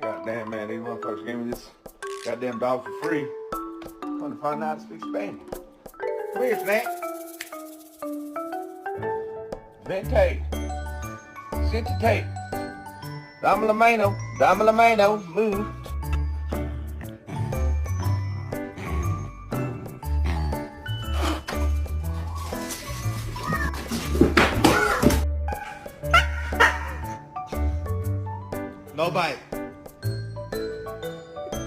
Goddamn, man, these motherfuckers gave me this goddamn dog for free. I'm gonna find out how to speak Spanish. Come here, Snack. Vente. Siéntate. Dame la mano, move. No bite.